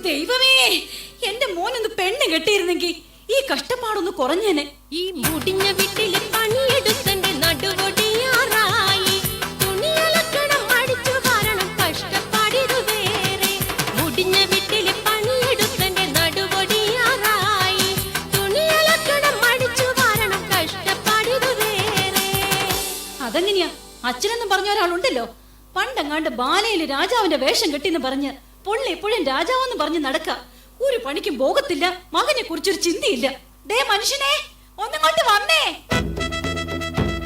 ദൈവമേ, എന്റെ മോനൊന്ന് പെണ്ണ് കെട്ടിയിരുന്നെങ്കിൽ ഈ കഷ്ടപ്പാടൊന്ന് കുറഞ്ഞേനെ. ഈ മുടിഞ്ഞ വീട്ടില് പണിയെടുത്തന്റെ നടുവൊടിയാറായി. തുണിയലക്കണം അടിച്ചു വാരണം കഷ്ടപ്പാടിതു വേറെ. മുടിഞ്ഞ വീട്ടില് പണിയെടുത്തന്റെ നടുവൊടിയാറായി. തുണിയലക്കണം അടിച്ചു വാരണം കഷ്ടപ്പാടിതു വേറെ. അതെങ്ങനെയാ? അച്ഛനെന്നും പറഞ്ഞ ഒരാളുണ്ടല്ലോ, പണ്ടെങ്ങാണ്ട് ബാലയില് രാജാവിന്റെ വേഷം കെട്ടിന്ന് പറഞ്ഞ് പുള്ളി എപ്പോഴും രാജാവെന്ന് പറഞ്ഞ് നടക്ക. ഒരു പണിക്കും പോകത്തില്ല, മകനെ കുറിച്ചൊരു ചിന്തയില്ല. ദേ മനുഷ്യനെ, ഒന്നിങ്ങോട്ട് വന്നേ.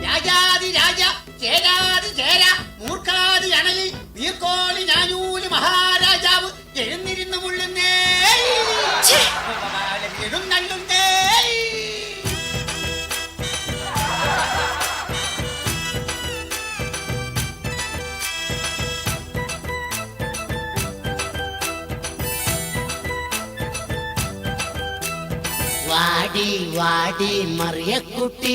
രാജാതി രാജ, ചേരാതി ചേര, മൂർഖാതി അണലി, നീർക്കോളി ഞാനൂലി മഹാരാജാവ് എഴുന്നിരുന്നു മുള്ളുന്നേ, എഴുന്നള്ളുന്നേ. വാടി വാടി മറിയക്കുട്ടി,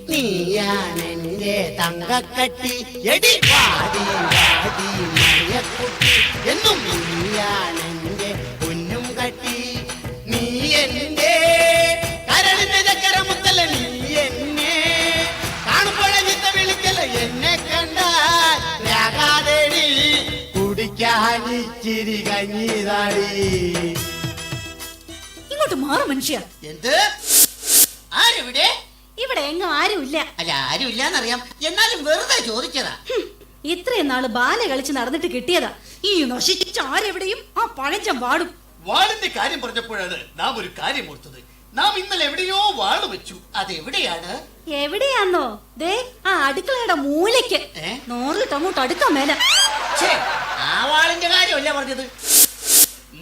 നീയാണെന്റെ തങ്കക്കട്ടി. എടി വാടി വാടി മറിയക്കുട്ടി, എന്നും നീയാണെന്റെ പൊന്നും കട്ടി. നീ എന്റെ കരളിന്റെ ചക്കരമുത്തല്ല, നീ എന്നെ കാണുമ്പോഴെ ചിത്ത വിളിക്കല. എന്നെ കണ്ടാൽ രാഗാദേടി കുടിക്കാൻ ഇച്ചിരി കഞ്ഞിതാടി. ഇങ്ങോട്ട് മാറും മനുഷ്യ. എന്ത്? ആരെവിടെ? ഇവിടെ എങ്ങും ആരുമില്ല. അല്ല, ആരുമില്ലാന്നറിയാം, എന്നാലും വെറുതെ ചോദിച്ചതാ. ഇത്രയും നാള് ബാല കളിച്ച് നടന്നിട്ട് കിട്ടിയതാ. ഈ നശിച്ച ആരെവിടെയും ആ പഴഞ്ചം വാടും. വാളിന്റെ കാര്യം പറഞ്ഞപ്പോഴാണ് നാം ഒരു കാര്യം ഓർത്തത്. നാം ഇന്നലെ എവിടെയോ വാള് വെച്ചു. അതെവിടെയാണ്? എവിടെയാന്നോ? ദേ ആ അടുക്കളയുടെ മൂലയ്ക്ക്. നോറിട്ട് അങ്ങോട്ട് അടുക്കാൻ മേല. ആ വാളിന്റെ കാര്യമല്ല പറഞ്ഞത്,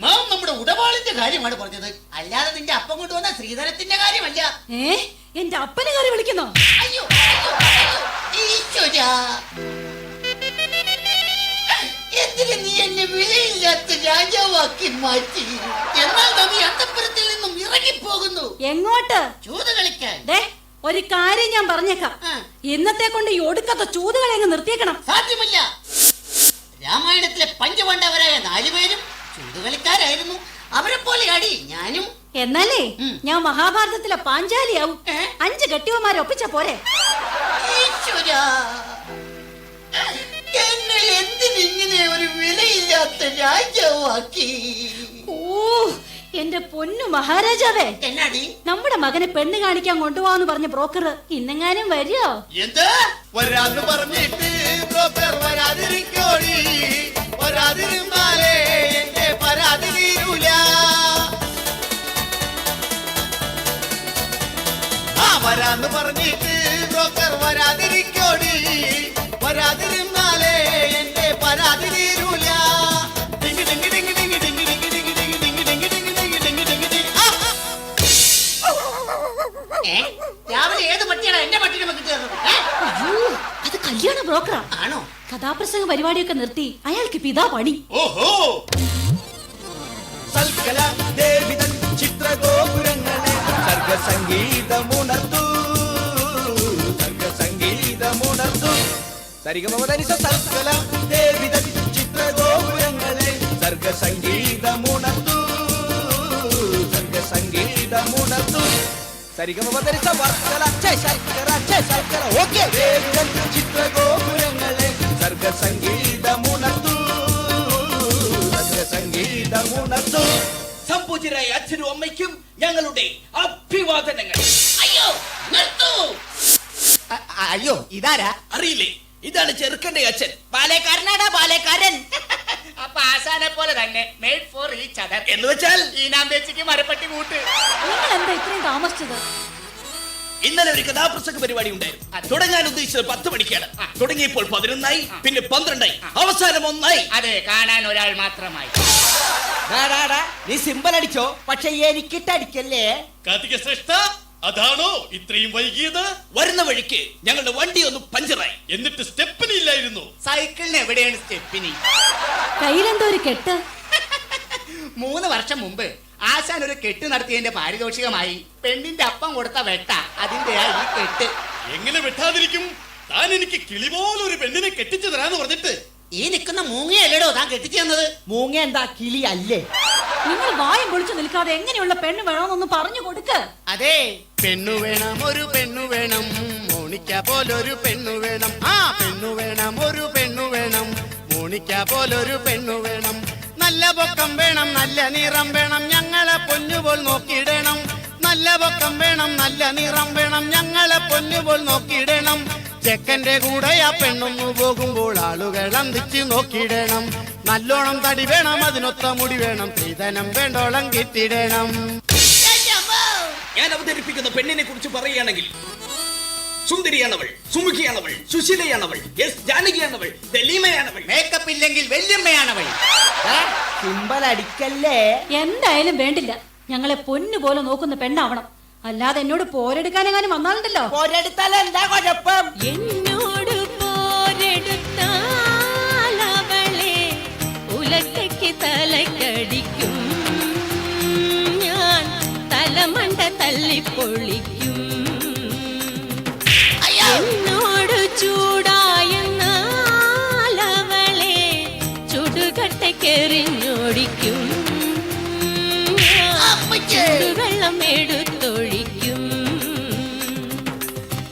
നാം നമ്മുടെ ഉടവാളിന്റെ കാര്യമാണ് പറഞ്ഞത്. അല്ലാതെ നിന്റെ അപ്പം കൊണ്ടുവന്ന ശ്രീധരത്തിന്റെ കാര്യമല്ല. എന്റെ അപ്പനെ കയറി വിളിക്കുന്നോ? അയ്യോ അയ്യോ അയ്യോ, ഈശ്വരാ, എന്തിന് നീ എന്നെ വിലയില്ലാത്ത രാജാവാക്കി മാറ്റി? എന്നാൽ നാം ഈ അന്തപ്പുരത്തിൽ നിന്നും ഇറങ്ങിപ്പോകുന്നു. എങ്ങോട്ട്? ചൂത് കളിക്കാൻ. ദേ ഒരു കാര്യം ഞാൻ പറഞ്ഞേക്കാം, ഇന്നത്തെ കൊണ്ട് ഈ ഒടുക്കത്തെ ചൂതുകളെ അങ്ങ് നിർത്തിയേക്കണം. സാധ്യമല്ല. രാമായണത്തിലെ പഞ്ചപാണ്ഡവരായ 4 പേരും ചൂതുകളിക്കാരായിരുന്നു. അവരെ പോലെ അടി ഞാനും. എന്നാലേ ഞാൻ മഹാഭാരതത്തിലെ പാഞ്ചാലിയാവും. 5 കെട്ടിയവന്മാരെ ഒപ്പിച്ച പോരെ? ഈശ്വരാ, എന്നെ എന്തിനിങ്ങനെ ഒരു വിലയില്ലാത്ത രാജാവാക്കി? ഓ എന്റെ പൊന്നു മഹാരാജാവേ, എന്നാടി? നമ്മുടെ മകനെ പെണ്ണ് കാണിക്കാൻ കൊണ്ടുപോവാന്ന് പറഞ്ഞ ബ്രോക്കർ ഇന്നെങ്ങാനും വരുമോ? എന്ത് വരാന്ന് പറഞ്ഞിട്ട് ബ്രോക്കർ വരാതിരിക്കോടി, വരാതിരുന്നാലേ എന്റെ പരാതി തീരൂല. വരാന്ന് പറഞ്ഞിട്ട് ബ്രോക്കർ വരാതിരിക്കോടി, വരാതിരുന്നാലേ എന്റെ പരാതി തീരൂല. രാവിലെ ഏത് പട്ടിയാണ് എന്റെ പട്ടിനെ കിട്ടുന്നത്? അത് കല്യാണ ബ്രോക്കറാ. ആണോ? കഥാപ്രസംഗ പരിപാടിയൊക്കെ നിർത്തി അയാൾക്ക് ഇതാ പണി. ഓഹോ, സൽക്കല ദേവിതൻ ചിത്രഗോപുരങ്ങളെ സർഗസംഗീതമുണർത്തു, സർഗസംഗീതമുണർത്തു. സരിഗമവതരിച്ച സൽക്കല ദേവിതൻ ചിത്രഗോപുരങ്ങളെ സർഗസംഗീതമുണർത്തു, സർഗസംഗീതമുണർത്തു. സരിഗമവതരിച്ച വർക്കല ശർക്കര ശർക്കര. ഓക്കെ. ദേവിതൻ ചിത്രഗോപുരങ്ങളെ സർഗസംഗീതമുണർത്തു, സർഗസംഗീതമുണർത്തു. സംപൂജ്യരായ അച്ഛനും അമ്മയ്ക്കും ഞങ്ങളുടെ അഭിവാദനങ്ങൾ. അയ്യോ നിർത്തൂ. അയ്യോ, ഇതാരാ? അറിയില്ലേ? ഇതാണ് ചെറുക്കന്റെ അച്ഛൻ. പാലേക്കാരനാടാ, പാലേക്കാരൻ. അപ്പൊ ആശാനെ പോലെ തന്നെ മെയ്ഡ് ഫോർ ഈച്ച് അതർ എന്ന് വെച്ചാൽ ഈ നാമ്പേച്ചിക്ക് മരപ്പട്ടി കൂട്ട്. നിങ്ങൾ എന്താ ഇത്രയും താമസിച്ചത്? ഇന്നലെ ഒരു കഥാപ്രസംഗ പരിപാടി ഉണ്ടായിരുന്നു. തുടങ്ങാൻ ഉദ്ദേശിച്ചത് 10 മണിക്കാണ്. തുടങ്ങിയപ്പോൾ 11 പിന്നെ 12 അവസാനം 1. അതെ, കാണാൻ ഒരാൾ മാത്രമായി. നീ സിമ്പൽ അടിച്ചോ, പക്ഷെ എനിക്കിട്ടടിക്കല്ലേ. കാർത്തിക ശ്രേഷ്ഠ, അതാണോ ഇത്രയും വൈകിയത്? വരുന്ന വഴിക്ക് ഞങ്ങളുടെ വണ്ടി ഒന്ന് പഞ്ചറായി. എന്നിട്ട് സ്റ്റെപ്പിനി ഇല്ലായിരുന്നു. സൈക്കിളിന് എവിടെയാണ് സ്റ്റെപ്പിനി? കയ്യിലെന്തോ ഒരു കെട്ട്. 3 വർഷം മുമ്പ് ആശാൻ ഒരു കെട്ട് നടത്തിയതിന്റെ പാരിതോഷികമായി പെണ്ണിന്റെ അപ്പം കൊടുത്ത വെട്ട. അതിന്റെയാ ഈ കെട്ട്. എങ്ങനെ വെട്ടാതിരിക്കും? താൻ എനിക്ക് കിളി പോലൊരു പെണ്ണിനെ കെട്ടിച്ചു തരാന്ന് പറഞ്ഞിട്ട് ഈ നിൽക്കുന്ന മൂങ്ങയല്ലടോ താൻ കെട്ടിച്ചു തന്നത്. മൂങ്ങ എന്താ കിളി അല്ലേ? നിങ്ങൾ വായും പൊളിച്ചു നിൽക്കാതെ എങ്ങനെയുള്ള പെണ്ണ് വേണമെന്നൊന്ന് പറഞ്ഞു കൊടുക്ക്. അതെ, പെണ്ണു വേണം, ഒരു പെണ്ണു വേണം, മോണിക്ക പോലൊരു പെണ്ണു വേണം. ആ പെണ്ണു വേണം, ഒരു പെണ്ണു വേണം, മോണിക്ക പോലൊരു പെണ്ണു വേണം. നല്ല പൊക്കം വേണം, നല്ല നിറം വേണം, ഞങ്ങളെ പൊന്നുപോൽ നോക്കിയിടണം. നല്ല പൊക്കം വേണം, നല്ല നിറം വേണം, ഞങ്ങളെ പൊന്നുപോൽ നോക്കിയിടണം. ചെക്കന്റെ കൂടെ ആ പെണ്ണൊന്നു പോകുമ്പോൾ ആളുകൾ അന്തിച്ച് നോക്കിയിടണം. നല്ലോണം തടി വേണം, അതിനൊത്ത മുടി വേണം, സ്ത്രീധനം വേണ്ടോളം കിട്ടിയിടണം. ഞാൻ അവതരിപ്പിക്കുന്ന പെണ്ണിനെ കുറിച്ച് പറയുകയാണെങ്കിൽ സുന്ദരിയാണവൾ, സുമുഖിയാണവൾ, സുശീലയാണവൾ, എസ് ജാനകിയാണവൾ, ദലീമയാണവൾ. മേക്കപ്പ് ഇല്ലെങ്കിൽ വല്യമ്മയാണവൾ. സിമ്പൽ അടിക്കല്ലേ. എന്തായാലും വേണ്ടില്ല, ഞങ്ങളെ പൊന്നു പോലെ നോക്കുന്ന പെണ്ണാവണം. അല്ലാതെ എന്നോട് പോരെടുക്കാനെങ്ങാനും വന്നാലുണ്ടല്ലോ. പോരെടുത്താൽ എന്താ കുഴപ്പം? എന്നോട് പോരെടുത്താൽ അവളെ ഉലക്കയ്ക്ക് തലക്കടിക്കും, ഞാൻ തലമണ്ട തല്ലിപ്പൊളിക്കും. എന്നോട് ചൂടായെന്നാൽ അവളെ ചുടുകട്ടക്കെറിഞ്ഞോടിക്കും, ചൂടുവെള്ളം എടുത്തൊഴിക്കും.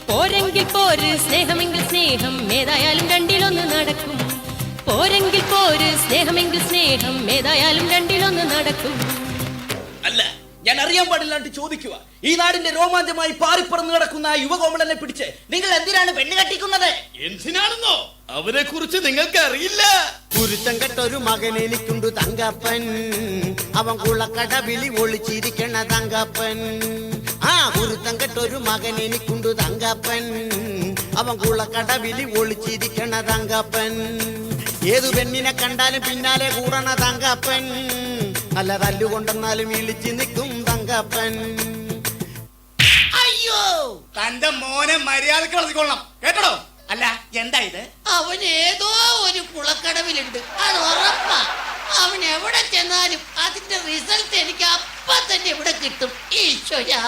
പോരെങ്കിൽ പോര്, സ്നേഹമെങ്കിൽ സ്നേഹം, ഏതായാലും രണ്ടിലൊന്ന് നടക്കും. പോരെങ്കിൽ പോര്, സ്നേഹമെങ്കിൽ സ്നേഹം, ഏതായാലും രണ്ടിലൊന്ന് നടക്കും. അല്ല, ഞാൻ അറിയാൻ പാടില്ലാണ്ട് ചോദിക്കുക. ഈ നാടിന്റെ രോമാഞ്ചമായി പാറിപ്പറന്ന് നടക്കുന്ന ആ യുവകോമളനെ പിടിച്ച് നിങ്ങൾ എന്തിനാണ് പെണ്ണ് കെട്ടിക്കുന്നത്? എന്തിനാണെന്നോ അവനെ കുറിച്ച് നിങ്ങൾക്ക് അറിയില്ല. കുരുത്തം കെട്ടൊരു മകൻ എനിക്കുണ്ട് തങ്കപ്പൻ, അവൻ കുളക്കടവിളി ഒളിച്ചിരിക്കണ തങ്കപ്പൻ. ആ കുരുത്തം കെട്ടൊരു മകൻ എനിക്കുണ്ട് തങ്കപ്പൻ, അവൻ കുളക്കടവിളി ഒളിച്ചിരിക്കണ തങ്കപ്പൻ. ഏതു പെണ്ണിനെ കണ്ടാലും പിന്നാലെ കൂടണ തങ്കപ്പൻ, നല്ല തല്ലുകൊണ്ടെന്നാലും വിളിച്ചു നിൽക്കും തങ്കപ്പൻ. അയ്യോ, തന്റെ മോനെ മര്യാദക്ക് വളർത്തിക്കൊള്ളണം കേട്ടോ. അല്ല, എന്താ ഇത്? അവൻ ഏതോ ഒരു കുളക്കടവിലുണ്ട്, അത് ഉറപ്പാ. അവൻ എവിടെ ചെന്നാലും അതിന്റെ റിസൾട്ട് എനിക്ക് അപ്പൊ തന്നെ ഇവിടെ കിട്ടും. ഈശ്വരാ,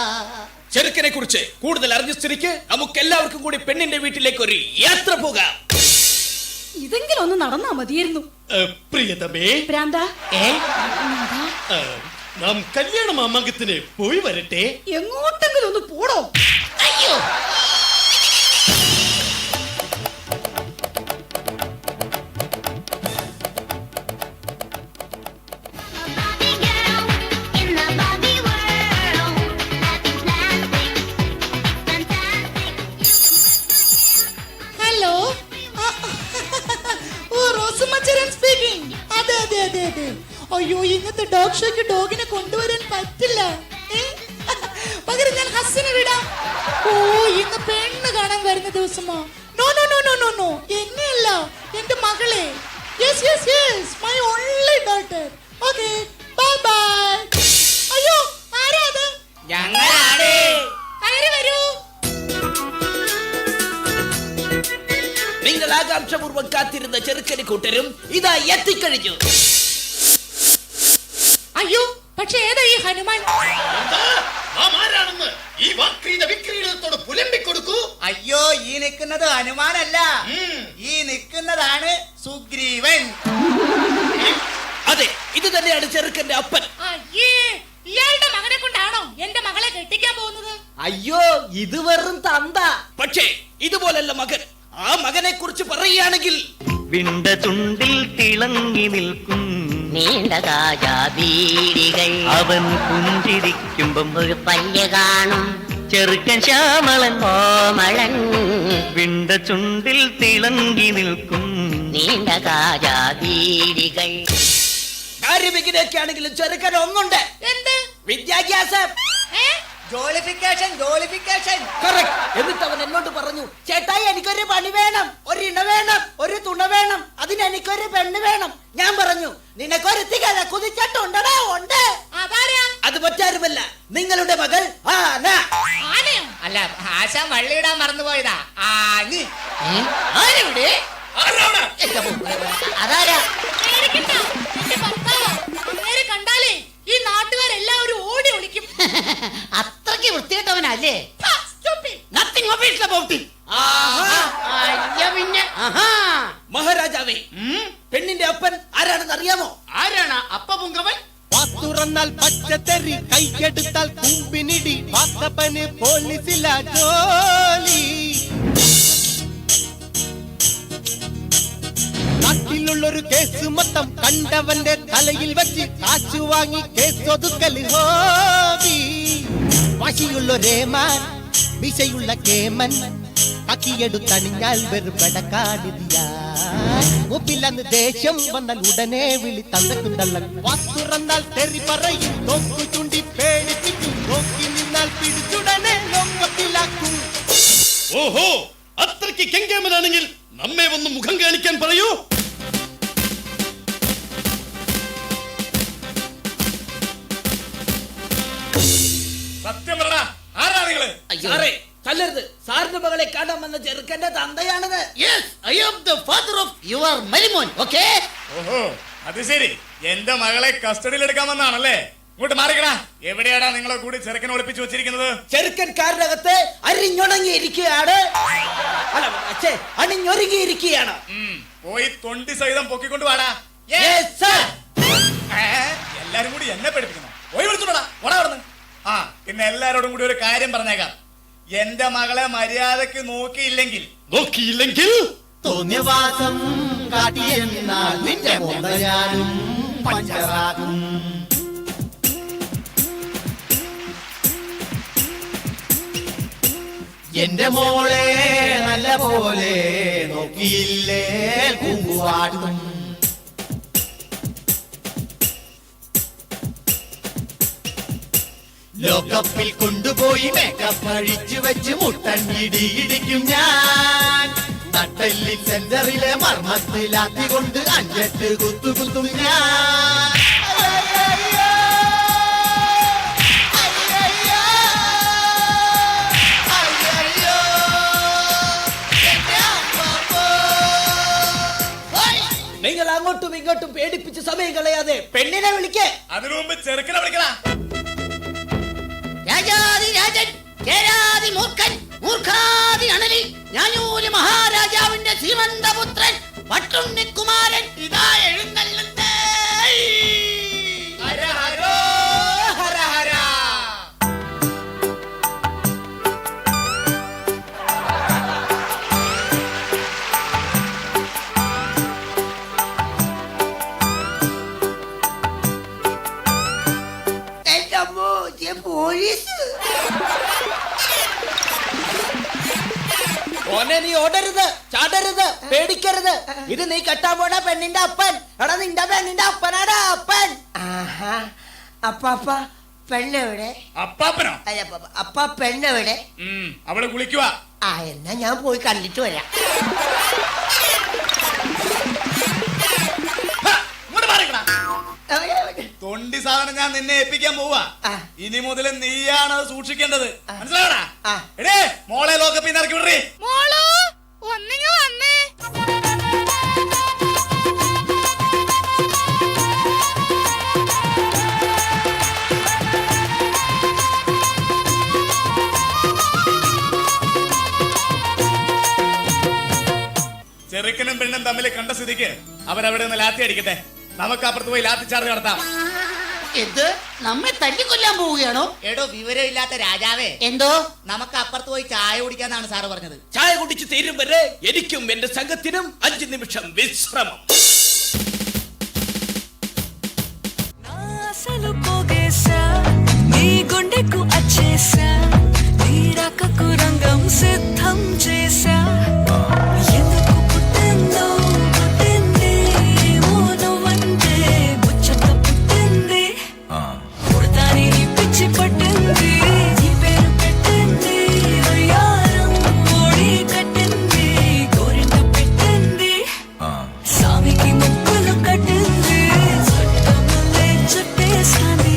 ചെറുക്കനെ കുറിച്ച് കൂടുതൽ അറിഞ്ഞ സ്ഥിതിക്ക് നമുക്ക് എല്ലാവർക്കും കൂടി പെണ്ണിന്റെ വീട്ടിലേക്ക് ഒരു യാത്ര പോകാം. ഇതെങ്കിലും ഒന്ന് നടന്നാ മതിയായിരുന്നു. പ്രിയതമേ, ഭ്രാന്ത, നാം കല്യാണ മാമാങ്കത്തിന് പോയി വരട്ടെ. എങ്ങോട്ടെങ്കിലും ഒന്ന് പോടോ. അയ്യോ, ഹലോ, ഓ റോസുമച്ചരൻ സ്പീക്കിംഗ്. അതെ അതെ അതെ അതെ. അയ്യോ, ഇന്നത്തെ ഡോഗ് ഷോയ്ക്ക് ഡോഗിനെ കൊണ്ടുവരാൻ പറ്റില്ല. പകരം ഞാൻ ഹസ്സിനെ വിടാം. ഓ, ഇന്ന് പെണ്ണ് കാണാൻ വരുന്ന ദിവസമോ? No no no no no no, എന്നെയല്ല, എന്റെ മകളെ. Yes yes yes, my only daughter. Okay, bye bye. അയ്യോ, ആരാ അത്? ഞങ്ങളാണ്. കയറി വരൂ. നിങ്ങൾ ആകാംക്ഷപൂർവ്വം കാത്തിരുന്ന ചെറുക്കന് കൂട്ടരും ഇതാ എത്തിക്കഴിഞ്ഞു. അയ്യോ, പക്ഷെ ഏതാ ഈ ഹനുമാൻ? ആരാണെന്ന് ഈ വാക്രീത വിക്രീതത്തോട് പുലമ്പിക്കൊടുക്കൂ. അയ്യോ, ഈ നിൽക്കുന്നത് ഹനുമാനല്ല, ഈ നിൽക്കുന്നതാണ് സുഗ്രീവൻ. അതെ, ഇത് തന്നെയാണ് ചെറുക്കന്റെ അപ്പൻ. അയ്യേ, ഇയാളുടെ മകനെ കൊണ്ടാണോ എന്റെ മകളെ കെട്ടിക്കാൻ പോകുന്നത്? അയ്യോ, ഇത് വെറും തന്ത. പക്ഷേ ഇതുപോലല്ല മകൻ. ആ മകനെ കുറിച്ച് പറയുകയാണെങ്കിൽ വിണ്ട ചുണ്ടിൽ തിളങ്ങി നിൽക്കും നീണ്ട കാജാബീഡികൾ, അവൻ പുഞ്ചിരിക്കുമ്പം ഒരു പല്ല് കാണും ചെറുക്കൻ ശ്യാമളൻ കോമളൻ, വിണ്ട ചുണ്ടിൽ തിളങ്ങി നിൽക്കും നീണ്ട കാജാബീഡികൾ. കാര്യവിഘ്നൊക്കെ ആണെങ്കിലും ചെറുക്കൻ ഒന്നുണ്ട്. എന്ത്? വിദ്യാഭ്യാസം. ജോളിഫിക്കേഷൻ, ജോളിഫിക്കേഷൻ. Correct. എന്നിട്ട് അവൻ എന്നോട് പറഞ്ഞു, ചേട്ടായി എനിക്കൊരു പണി വേണം, ഒരു ഇണ വേണം, ഒരു തുണ വേണം, അതിന് എനിക്കൊരു പെണ്ണ് വേണം. ഞാൻ പറഞ്ഞു, നിനക്കൊരുത്തി കുതിച്ചിട്ടുണ്ടടാ. ഉണ്ട്. അതാരാ? അത് മറ്റാരുമല്ല, നിങ്ങളുടെ മകൾ ആന. ആനയോ? അല്ല, ആശാൻ വള്ളിയിടാൻ മറന്നുപോയതാ. ആനി. ആരെവിടെ? അതാരാ? പേടിക്കണ്ട, എന്റെ ഭർത്താവാ. അങ്ങേരെ കണ്ടാലേ ഈ നാട്ടുകാരെല്ലാവരും ഓടി ഒളിക്കും. അത്രയ്ക്ക് വൃത്തികെട്ടവനല്ലേ? Ha, stupid. Nothing official about it. അല്ല പിന്നെ. മഹാരാജാവേ, പെണ്ണിന്റെ അപ്പൻ ആരാണെന്ന് അറിയാമോ? ആരാണ് അപ്പ പുങ്കവൻ? വാത്തുറന്നാൽ പച്ചത്തെറി കൈയെടുത്താൽ കുമ്പിനിടി വാക്കപ്പന് പോലീസില ജോലി നാട്ടിലുള്ളൊരു കേസ് മൊത്തം കണ്ടവന്റെ തലയിൽ വെച്ച് കാശു വാങ്ങി കേസ് ഒതുക്കൽ ഹോബി വാശിയുള്ളൊരേമാൻ വിശയുള്ള കേമൻ കക്കിയെടുത്തണിഞ്ഞാൽ വെറുപെടക്കാടിയ മുപ്പില്ലെന്ന് ദേഷ്യം വന്നാൽ ഉടനെ വിളി തന്തക്കും തള്ളൻ വാത്തുറന്നാൽ തെറി പറയും നോക്കു ചൂണ്ടി പേടിപ്പിക്കും നോക്കി നിന്നാൽ പിടിച്ചുടനെ ലോക്കപ്പിലാക്കും. ഓഹോ, അത്രയ്ക്ക് കെങ്കേമനാണെങ്കിൽ നമ്മെ ഒന്ന് മുഖം കാണിക്കാൻ പറയൂ. സത്യം പറ, ആരാ നിങ്ങള്? സാറേ തല്ലരുത്, സാറിന്റെ മകളെ കാണാൻ വന്ന ചെറുക്കന്റെ തന്തയാണത്. Yes, I am the father of your മരിമോൻ. ഓക്കേ. ഓഹോ, അത് ശരി. എന്റെ മകളെ കസ്റ്റഡിയിൽ എടുക്കാമെന്നാണല്ലേ? ഇങ്ങോട്ട് മാറിക്കടാ. എവിടെയാടാ നിങ്ങളെ കൂടി ചെറുക്കനെ ഒളിപ്പിച്ചു വെച്ചിരിക്കുന്നത്? ചെറുക്കൻ കാറിനകത്ത് അരിഞ്ഞൊണങ്ങിയിരിക്കുകയാണ്. അല്ല, അണിഞ്ഞൊരുങ്ങിയിരിക്കുകയാണ്. പോയി തൊണ്ടി സഹിതം പൊക്കിക്കൊണ്ട് വാടാ. Yes, sir. എല്ലാരും കൂടി എന്നെ പഠിപ്പിക്കണം. പോയി വിളിച്ചോടാ, ഓടാ അവിടുന്ന്. ആ, പിന്നെ എല്ലാരോടും കൂടി ഒരു കാര്യം പറഞ്ഞേക്കാം. എന്റെ മകളെ മര്യാദക്ക് നോക്കിയില്ലെങ്കിൽ തോന്നിയവാസം കാട്ടിയെന്നാൽ നിന്റെ മോതയാനും പഞ്ചറാകും. എന്റെ മോളെ നല്ല പോലെ നോക്കിയില്ലേ കൂവാടും. ലോകപ്പിൽ കൊണ്ടുപോയി മേക്കപ്പ് അഴിച്ചു വെച്ച് മുട്ടങ്ങിടിയിടിക്കും ഞാൻ. നട്ടെല്ലിൽ സെന്ററിലെ മർമ്മത്തിലാക്കി കൊണ്ട് 5-8 കുത്തും ഞാൻ. നിങ്ങൾ അങ്ങോട്ടും ഇങ്ങോട്ടും പേടിപ്പിച്ച് സമയം കളയാതെ പെണ്ണിനെ വിളിക്കേ. അതിനു മുമ്പ് ചെറുക്കനെ വിളിക്കടാ. രാജാതി രാജൻ, കേരാതി മൂർഖൻ, മൂർഖാതി അണലി, ഞാനൂര് മഹാരാജാവിന്റെ ശ്രീമന്തപുത്രൻ പട്ടുണ്ണിക്കുമാരൻ ഇതാ എഴുന്നള്ളുന്നേ. ഹര ഹരോ ഹര ഹര. പോലീസ് ഓനെ നീ ഓടരുത്, ചാടരുത്, പേടിക്കരുത്. ഇത് നീ കെട്ടാൻ പോണ പെണ്ണിന്റെ അപ്പൻ. എടാ നിന്റെ പെണ്ണിന്റെ അപ്പനാടാ അപ്പൻ. അപ്പാപ്പ പെണ്ണെവിടെ? അപ്പാപ്പനോ? അപ്പ പെണ്ണെവിടെ? അവള് കുളിക്കുവാ. എന്നാ ഞാൻ പോയി കണ്ടിട്ട് വരാം. തൊണ്ടി സാധനം ഞാൻ നിന്നെ ഏൽപ്പിക്കാൻ പോവാ. ഇനി മുതൽ നീയാണ് അത് സൂക്ഷിക്കേണ്ടത്. മനസ്സിലാവടാ? എടേ, മോളെ ലോകപ്പിന്ന് ഇറക്കി വിടേ. ചെറുക്കനും പെണ്ണും തമ്മിൽ കണ്ട സ്ഥിതിക്ക് അവരവിടെ നിന്ന് ലാത്തി അടിക്കട്ടെ. നമുക്ക് അപ്പുറത്ത് പോയി ലാത്തി ചാർജ് നടത്താം. എന്ത്, നമ്മെ തല്ലിക്കൊല്ലാൻ പോവുകയാണോ? എടോ, വിവരമില്ലാത്ത രാജാവേ, എന്തോ നമുക്ക് അപ്പുറത്ത് പോയി ചായ കുടിക്കാന്നാണ് സാറ് പറഞ്ഞത്. ചായ കുടിച്ച് തീരും വരെ എനിക്കും എന്റെ സംഘത്തിനും 5 നിമിഷം വിശ്രമം. నీ గుండెకు అచ్చేసా నీ రాకకు రంగం సిద్ధం చేసా ఎందుకు పుట్టిందో పుట్టింది ఏమో నువ్వంటే ముచ్చట పుట్టింది పుడతాని పిచ్చి పట్టింది ఈ పేరు పెట్టింది వయ్యారం ఓడి కట్టింది గోరింట పెట్టింది సామికి ముక్కులు కట్టింది చుట్టమల్లే చుట్టేస్తాంది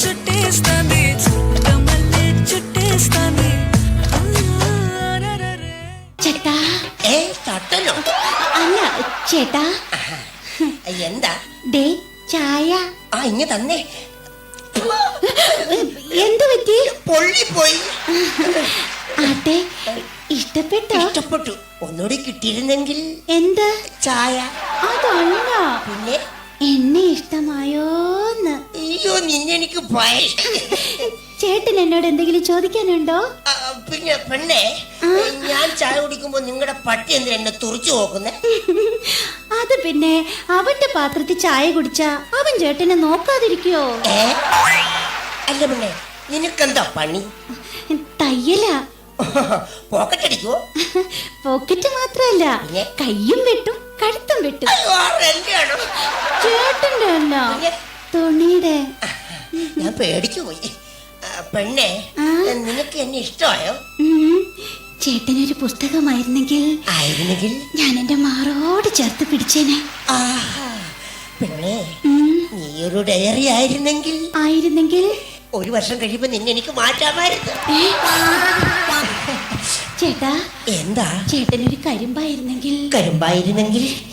చుట్టేస్తాంది చుట్టమల్లే చుట్టేస్తాంది ചേട്ടാ. തട്ടലോ? അല്ല ചേട്ടാ. എന്താ? ദേ ചായ. ഇങ്ങ തന്നെ. എന്തു പറ്റി? പൊള്ളിപ്പോയി. ആട്ടെ, ഇഷ്ടപ്പെട്ടോ? ഇഷ്ടപ്പെട്ടു. ഒന്നുകൂടി കിട്ടിയിരുന്നെങ്കിൽ. എന്ത്? ചായ. അതല്ല, പിന്നെ എന്നെ ഇഷ്ടമായോന്ന്? അയ്യോ നിന്നെനിക്ക് ഭയ ചേട്ടൻ എന്നോട് എന്തെങ്കിലും ചോദിക്കാനുണ്ടോ? പിന്നെ പെണ്ണെ, ഞാൻ ചായ കുടിക്കുമ്പോ നിങ്ങളുടെ പട്ടി എന്തിനാ എന്നെ തുറച്ചു നോക്കുന്നേ? അത് പിന്നെ അവന്റെ പാത്രത്തിൽ ചായ കുടിച്ചാ അവൻ ചേട്ടനെ നോക്കാതിരിക്കോ? അല്ല പെണ്ണെ, നിനക്കെന്താ പണി? തയ്യലാ. പോക്കറ്റ് അടിക്കുവോ? പോക്കറ്റ് മാത്രല്ല, കയ്യും വെട്ടും കഴുത്തും വെട്ടും. ചേട്ടന്റെ അല്ല, തുണിയുടെ. ഞാൻ പേടിച്ചു പോയി. പെണ്ണെ, നിനക്ക് എന്നെ ഇഷ്ടമായോ? ചേട്ടനൊരു പുസ്തകമായിരുന്നെങ്കിൽ ഞാൻ എന്റെ മാറോട് ചേർത്ത് പിടിച്ചേനെ. പെണ്ണെ, നീയൊരു ഡയറി ആയിരുന്നെങ്കിൽ 1 വർഷം കഴിയുമ്പോ നിന്നെ എനിക്ക് മാറ്റാമായിരുന്നു. ചേട്ടാ, എന്താ? ചേട്ടനൊരു കരിമ്പായിരുന്നെങ്കിൽ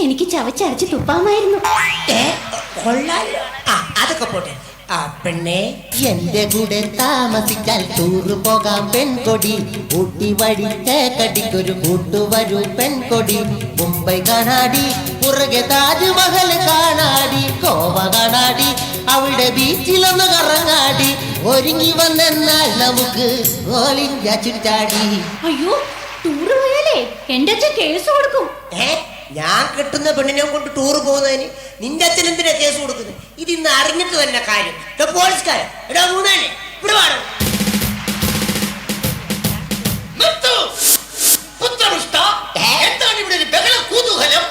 എനിക്ക് ചവച്ചരച്ച് തുപ്പാമായിരുന്നു. കൊള്ളാലോ. അതൊക്കെ പോട്ടെ. പെണ്ണെ, എന്റെ കൂടെ താമസിച്ചാൽ ടൂറ് പോകാം പെൺകൊടി. ഊട്ടി വഴി തേക്കടിക്കൊരു കൂട്ടുവരൂ പെൺകൊടി. മുംബൈ കാണാടി, പുറകെ താജ്മഹൽ കാണാടി. ഗോവ കാണാടി, അവിടെ ബീച്ചിലൊന്ന് കറങ്ങാടി. ഒരുങ്ങി വന്നാൽ നമുക്ക് ഓൾ ഇന്ത്യ ചുറ്റാടി. അയ്യോ, ടൂറ് പോയാലേ എന്റെ അച്ഛൻ കേസ് കൊടുക്കും. ഞാൻ കിട്ടുന്ന പെണ്ണിനെ കൊണ്ട് ടൂർ പോകുന്നതിന് നിന്റെ അച്ഛൻ എന്തിനാ കേസ് കൊടുക്കുന്നത്? ഇത് ഇന്ന് അറിഞ്ഞിട്ട് തന്നെ കാര്യം. പോലീസുകാരൻ എടാ മൂന്നാലേ ഇവിടെ വേണം. എന്താണ് ഇവിടെ ഒരു ബഹള കുതൂഹലം?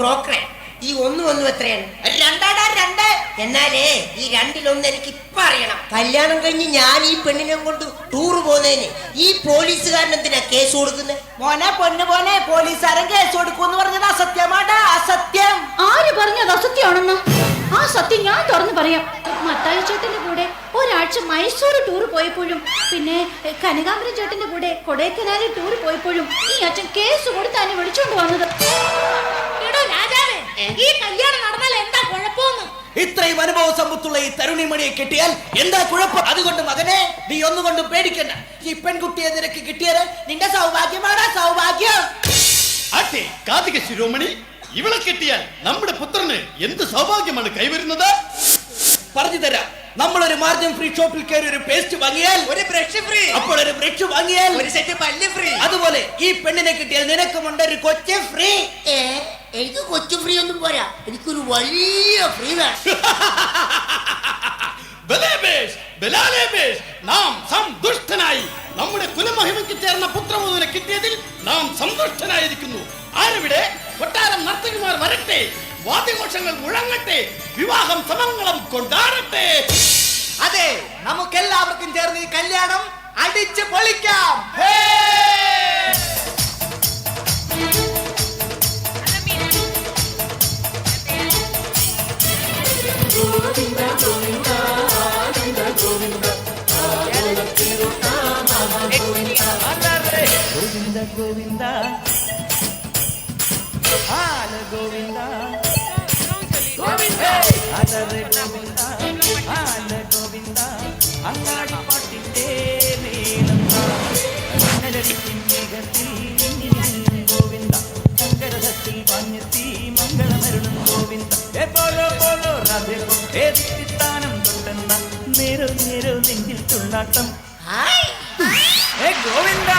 ബ്രോക്കറെ, ഈ 1 എത്രയാണ്? 2 എന്നാലേ ഈ 2 എനിക്ക് ഇപ്പൊ അറിയണം. കല്യാണം കഴിഞ്ഞ് ഞാൻ ഈ പെണ്ണിനെ കൊണ്ട് ടൂർ പോകുന്നതിന് ഈ പോലീസുകാരൻ എന്തിനാ കേസ് കൊടുക്കുന്നത്? മോനെ പൊന്നു മോനെ, പോലീസുകാരൻ കേസ് കൊടുക്കൂന്ന് പറഞ്ഞത് അസത്യമാടാ, അസത്യം. ആര് പറഞ്ഞത് അസത്യമാണെന്ന്? ആ സത്യം ഞാൻ തുറന്നു പറയാം. മത്തായി ചേട്ടന്റെ കൂടെ ഒരാഴ്ച മൈസൂർ ടൂർ പോയപ്പോഴും പിന്നെ കനകാംബരം ചേട്ടന്റെ കൂടെ കൊടൈക്കനാൽ ടൂർ പോയപ്പോഴും ഈ അച്ഛൻ കേസ് കൊടുത്താണ് വിളിച്ചോണ്ട് വന്നത്. ഈ കല്യാണം നടന്നാൽ എന്താ കുഴപ്പമെന്ന്? ഇത്രയും അനുഭവ സമ്പത്തുള്ള ഈ തരുണിമണിയെ കിട്ടിയാൽ എന്താ കുഴപ്പം? അതുകൊണ്ട് മകനെ, നീ ഒന്നുകൊണ്ട് പേടിക്കണ്ട. ഈ പെൺകുട്ടിയെ നിനക്ക് കിട്ടിയത് നിന്റെ സൗഭാഗ്യമാണ്, സൗഭാഗ്യം. അതെ, കാർത്തിക ശിരോമണി, ഇവളെ കിട്ടിയാൽ നമ്മുടെ പുത്രന് എന്ത് സൗഭാഗ്യമാണ് കൈവരുന്നത്? പറഞ്ഞു തരാം. നമ്മളൊരു മാർജിൻ ഫ്രീ ഷോപ്പിൽ കയറി ഒരു പേസ്റ്റ് വാങ്ങിയാൽ ഒരു ബ്രഷ് ഫ്രീ. അപ്പോൾ ഒരു ബ്രഷ് വാങ്ങിയാൽ ഒരു സെറ്റ് പല്ല് ഫ്രീ. അതുപോലെ ഈ പെണ്ണിനെ കിട്ടിയാൽ നിനക്കുമുണ്ട് ഒരു കൊച്ചു ഫ്രീ. എനിക്ക് കൊച്ചു ഫ്രീ ഒന്നും പോരാ, എനിക്കൊരു വലിയ ഫ്രീ വേണം. നാം സന്തുഷ്ടനായി. നമ്മുടെ കുലമഹിമയ്ക്ക് ചേർന്ന പുത്രവധുവിനെ കിട്ടിയതിൽ നാം സന്തുഷ്ടനായിരിക്കുന്നു. ആരവിടെ? കൊട്ടാരം നർത്തകിമാർ വരട്ടെ, വാദ്യഘോഷങ്ങൾ മുഴങ്ങട്ടെ, വിവാഹം സമംഗളം കൊണ്ടാടട്ടെ. അതെ, നമുക്കെല്ലാവർക്കും ചേർന്ന് ഈ കല്യാണം അടിച്ച് പൊളിക്കാം. ഗോവിന്ദ ഗോവിന്ദ ആല ഗോവിന്ദ ഗോവിന്ദ അതരെ ഗോവിന്ദ ആല ഗോവിന്ദ അങ്ങാടി പാട്ടിന്റെ നീലന്ത നരടിക്കും മേഘത്തിൽ ഗോവിന്ദ ശങ്കരത്തിൽ പാഞ്ഞെത്തി മംഗളമരുളും ഗോവിന്ദ പോലോ പോലോ രാധേ സ്ഥാനം തൊട്ടെന്ന നേരോ നേരോ നെഞ്ചിൽ തുള്ളാട്ടം ഗോവിന്ദ